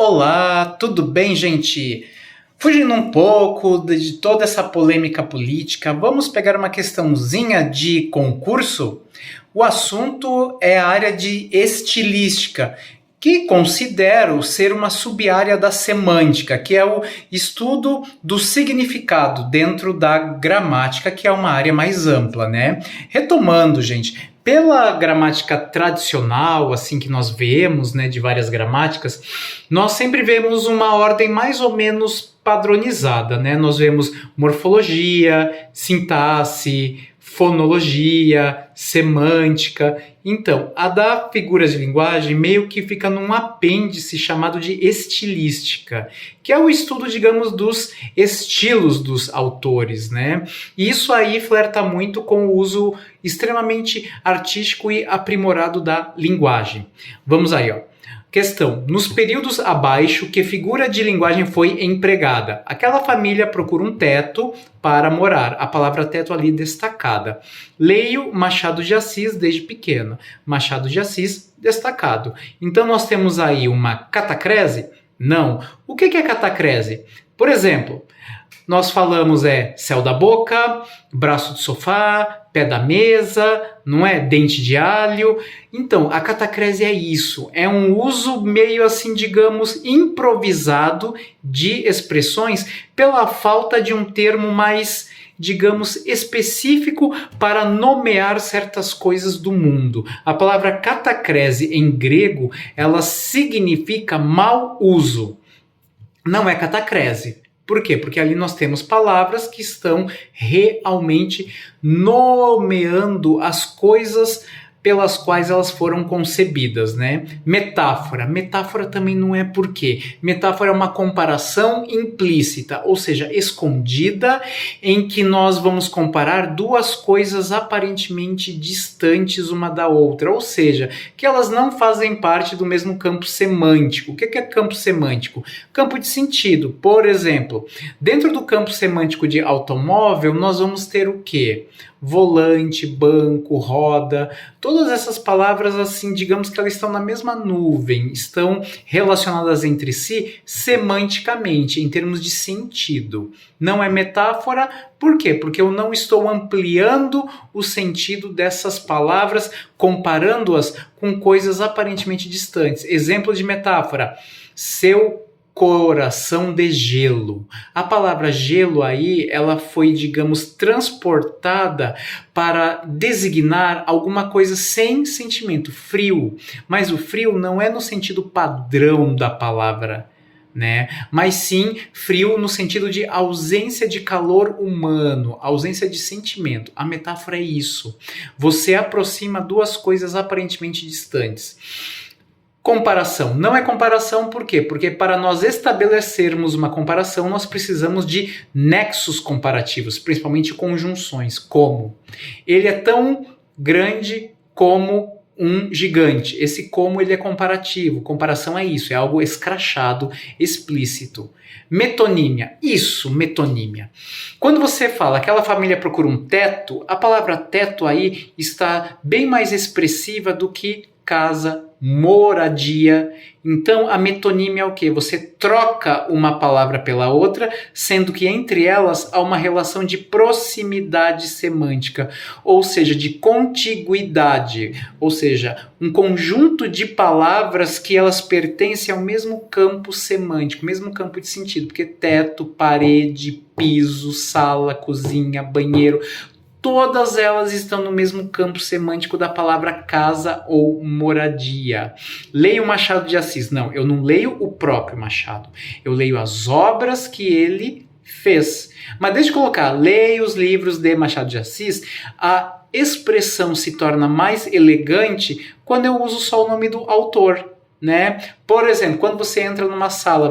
Olá, tudo bem, gente? Fugindo um pouco de toda essa polêmica política, vamos pegar uma questãozinha de concurso? O assunto é a área de estilística, que considero ser uma sub-área da semântica, que é o estudo do significado dentro da gramática, que é uma área mais ampla, né? Retomando, gente, pela gramática tradicional, assim que nós vemos, né, de várias gramáticas, nós sempre vemos uma ordem mais ou menos padronizada, né? Nós vemos morfologia, sintaxe, fonologia, semântica. Então, a da figuras de linguagem meio que fica num apêndice chamado de estilística, que é o estudo, digamos, dos estilos dos autores, né? E isso aí flerta muito com o uso extremamente artístico e aprimorado da linguagem. Vamos aí, ó. Questão. Nos períodos abaixo, que figura de linguagem foi empregada? Aquela família procura um teto para morar. A palavra teto ali destacada. Leio Machado de Assis desde pequeno. Machado de Assis destacado. Então nós temos aí uma catacrese? Não. O que é catacrese? Por exemplo, nós falamos céu da boca, braço do sofá, pé da mesa, não é? Dente de alho. Então, a catacrese é isso. É um uso meio assim, digamos, improvisado de expressões pela falta de um termo mais, digamos, específico para nomear certas coisas do mundo. A palavra catacrese em grego, ela significa mau uso. Não é catacrese. Por quê? Porque ali nós temos palavras que estão realmente nomeando as coisas pelas quais elas foram concebidas, né? Metáfora. Metáfora também não é por quê. Metáfora é uma comparação implícita, ou seja, escondida, em que nós vamos comparar duas coisas aparentemente distantes uma da outra, ou seja, que elas não fazem parte do mesmo campo semântico. O que é campo semântico? Campo de sentido. Por exemplo, dentro do campo semântico de automóvel, nós vamos ter o quê? Volante, banco, roda, todas essas palavras, assim, digamos que elas estão na mesma nuvem, estão relacionadas entre si semanticamente, em termos de sentido. Não é metáfora, por quê? Porque eu não estou ampliando o sentido dessas palavras, comparando-as com coisas aparentemente distantes. Exemplo de metáfora: seu coração de gelo. A palavra gelo aí, ela foi, digamos, transportada para designar alguma coisa sem sentimento, frio. Mas o frio não é no sentido padrão da palavra, né? Mas sim frio no sentido de ausência de calor humano, ausência de sentimento. A metáfora é isso. Você aproxima duas coisas aparentemente distantes. Comparação. Não é comparação por quê? Porque para nós estabelecermos uma comparação, nós precisamos de nexos comparativos, principalmente conjunções. Como? Ele é tão grande como um gigante. Esse como ele é comparativo. Comparação é isso, é algo escrachado, explícito. Metonímia. Isso, metonímia. Quando você fala aquela família procura um teto, a palavra teto aí está bem mais expressiva do que casa, moradia. Então a metonímia é o quê? Você troca uma palavra pela outra, sendo que entre elas há uma relação de proximidade semântica, ou seja, de contiguidade, ou seja, um conjunto de palavras que elas pertencem ao mesmo campo semântico, mesmo campo de sentido, porque teto, parede, piso, sala, cozinha, banheiro, todas elas estão no mesmo campo semântico da palavra casa ou moradia. Leio Machado de Assis. Não, eu não leio o próprio Machado. Eu leio as obras que ele fez. Mas deixa eu colocar, leio os livros de Machado de Assis, a expressão se torna mais elegante quando eu uso só o nome do autor, né? Por exemplo, quando você entra numa sala,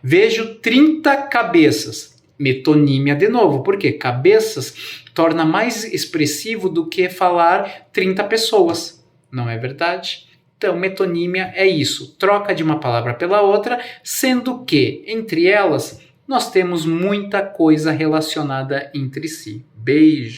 vejo 30 cabeças. Metonímia de novo, porque cabeças torna mais expressivo do que falar 30 pessoas, não é verdade? Então, metonímia é isso, troca de uma palavra pela outra, sendo que, entre elas, nós temos muita coisa relacionada entre si. Beijo!